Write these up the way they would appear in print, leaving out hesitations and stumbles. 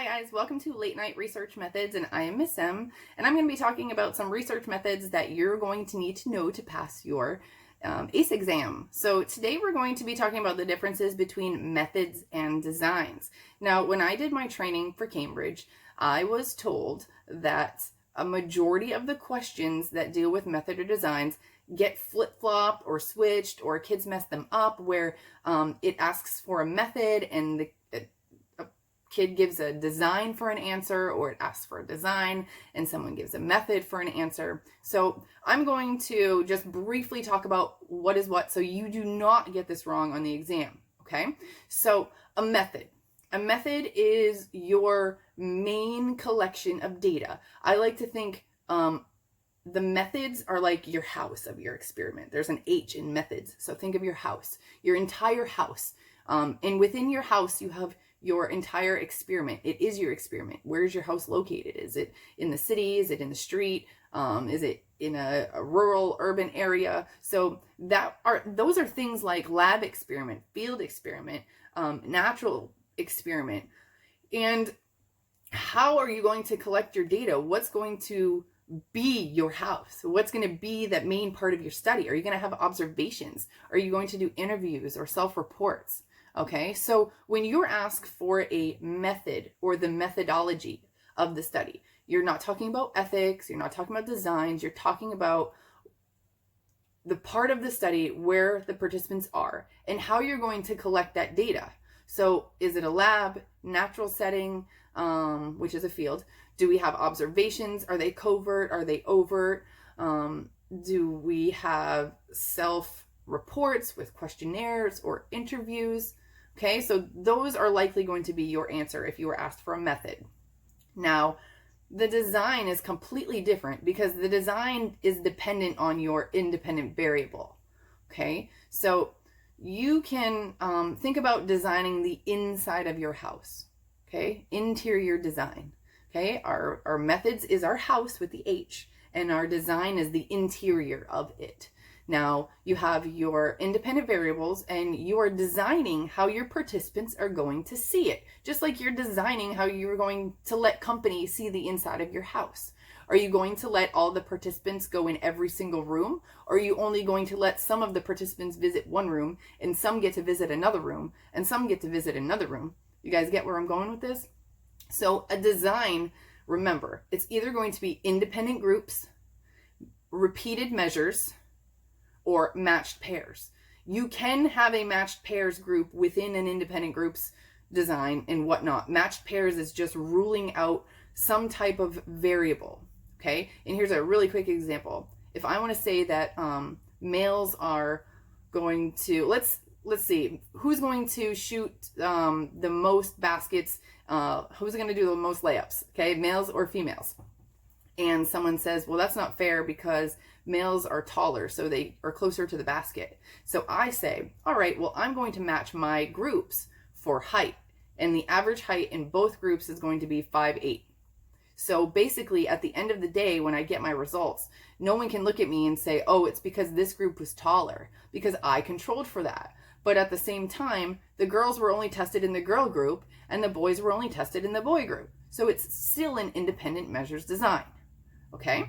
Hi guys, welcome to Late Night Research Methods, and I am Miss M, and I'm going to be talking about some research methods that you're going to need to know to pass your AICE exam. So today we're going to be talking about the differences between methods and designs. Now, when I did my training for Cambridge, I was told that a majority of the questions that deal with method or designs get flip-flopped or switched, or kids mess them up where it asks for a method and the kid gives a design for an answer, or it asks for a design and someone gives a method for an answer. So I'm going to just briefly talk about what is what so you do not get this wrong on the exam, okay? So a method is your main collection of data. I like to think the methods are like your house of your experiment. There's an H in methods. So think of your house, your entire house. And within your house, you have your entire experiment. It is your experiment. Where's your house located? Is it in the city? Is it in the street? Is it in a rural, urban area? So those are things like lab experiment, field experiment, natural experiment. And how are you going to collect your data? What's going to be your house? What's going to be that main part of your study? Are you going to have observations? Are you going to do interviews or self-reports? Okay, so when you're asked for a method or the methodology of the study, you're not talking about ethics, you're not talking about designs, you're talking about the part of the study where the participants are and how you're going to collect that data. So is it a lab, natural setting, which is a field? Do we have observations? Are they covert? Are they overt? Do we have self-reports with questionnaires or interviews? Okay, so those are likely going to be your answer if you were asked for a method. Now, the design is completely different because the design is dependent on your independent variable. Okay, so you can think about designing the inside of your house. Okay, interior design. Okay, our methods is our house with the H, and our design is the interior of it. Now, you have your independent variables, and you are designing how your participants are going to see it, just like you're designing how you're going to let companies see the inside of your house. Are you going to let all the participants go in every single room, or are you only going to let some of the participants visit one room, and some get to visit another room, and some get to visit another room? You guys get where I'm going with this? So a design, remember, it's either going to be independent groups, repeated measures, or matched pairs. You can have a matched pairs group within an independent group's design and whatnot. Matched pairs is just ruling out some type of variable, okay? And here's a really quick example. If I want to say that males are going to, let's see, who's going to shoot the most baskets, who's going to do the most layups, okay, males or females? And someone says, well, that's not fair because males are taller, so they are closer to the basket. So I say, all right, well, I'm going to match my groups for height. And the average height in both groups is going to be 5'8". So basically, at the end of the day, when I get my results, no one can look at me and say, oh, it's because this group was taller, because I controlled for that. But at the same time, the girls were only tested in the girl group, and the boys were only tested in the boy group. So it's still an independent measures design. Okay,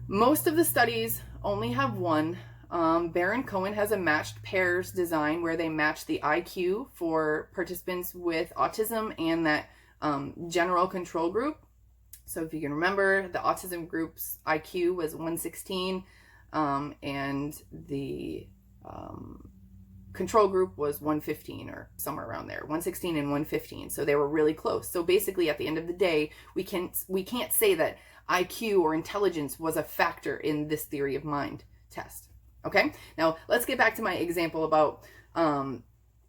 most of the studies only have one. Baron Comin has a matched pairs design where they match the IQ for participants with autism and that general control group. So if you can remember, the autism group's IQ was 116 and the control group was 115 or somewhere around there, 116 and 115. So they were really close. So basically at the end of the day, we can't say that IQ or intelligence was a factor in this theory of mind test. Okay, now let's get back to my example about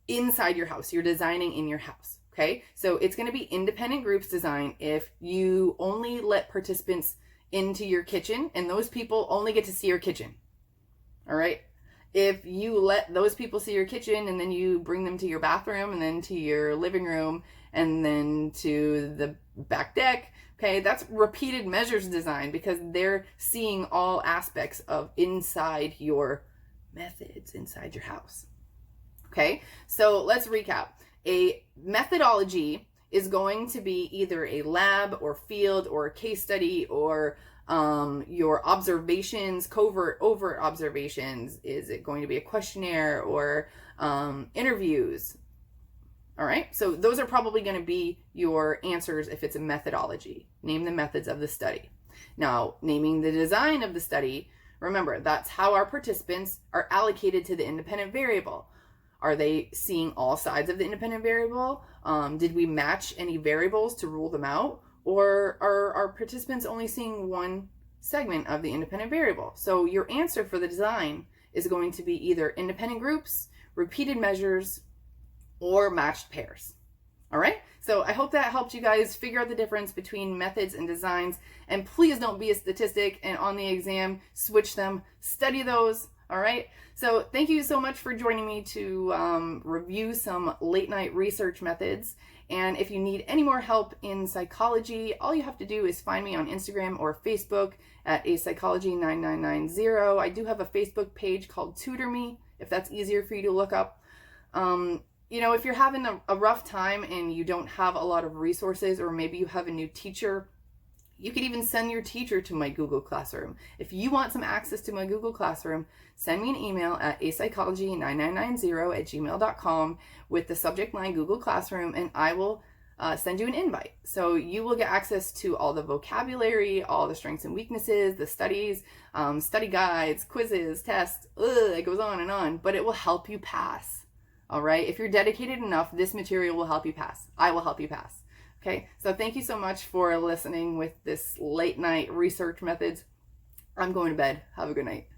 inside your house. You're designing in your house. Okay, so it's going to be independent groups design if you only let participants into your kitchen and those people only get to see your kitchen. All right, if you let those people see your kitchen and then you bring them to your bathroom and then to your living room and then to the back deck, okay, that's repeated measures design because they're seeing all aspects of inside your methods, inside your house. Okay, so let's recap. A methodology is going to be either a lab or field or a case study or your observations, covert, overt observations. Is it going to be a questionnaire or interviews? All right, so those are probably going to be your answers if it's a methodology. Name the methods of the study. Now, naming the design of the study, remember, that's how our participants are allocated to the independent variable. Are they seeing all sides of the independent variable? Did we match any variables to rule them out? Or are our participants only seeing one segment of the independent variable? So your answer for the design is going to be either independent groups, repeated measures, or matched pairs. All right, so I hope that helped you guys figure out the difference between methods and designs. And please don't be a statistic and on the exam switch them. Study those. All right, so thank you so much for joining me to review some late night research methods. And if you need any more help in psychology, all you have to do is find me on Instagram or Facebook at apsychology9990. I do have a Facebook page called Tutor Me, if that's easier for you to look up. You know, if you're having a rough time and you don't have a lot of resources, or maybe you have a new teacher, you could even send your teacher to my Google Classroom. If you want some access to my Google Classroom, send me an email at apsychology9990@gmail.com with the subject line Google Classroom, and I will send you an invite. So you will get access to all the vocabulary, all the strengths and weaknesses, the studies, study guides, quizzes, tests, it goes on, but it will help you pass. All right, if you're dedicated enough, this material will help you pass. I will help you pass. Okay, so thank you so much for listening with this late night research methods. I'm going to bed. Have a good night.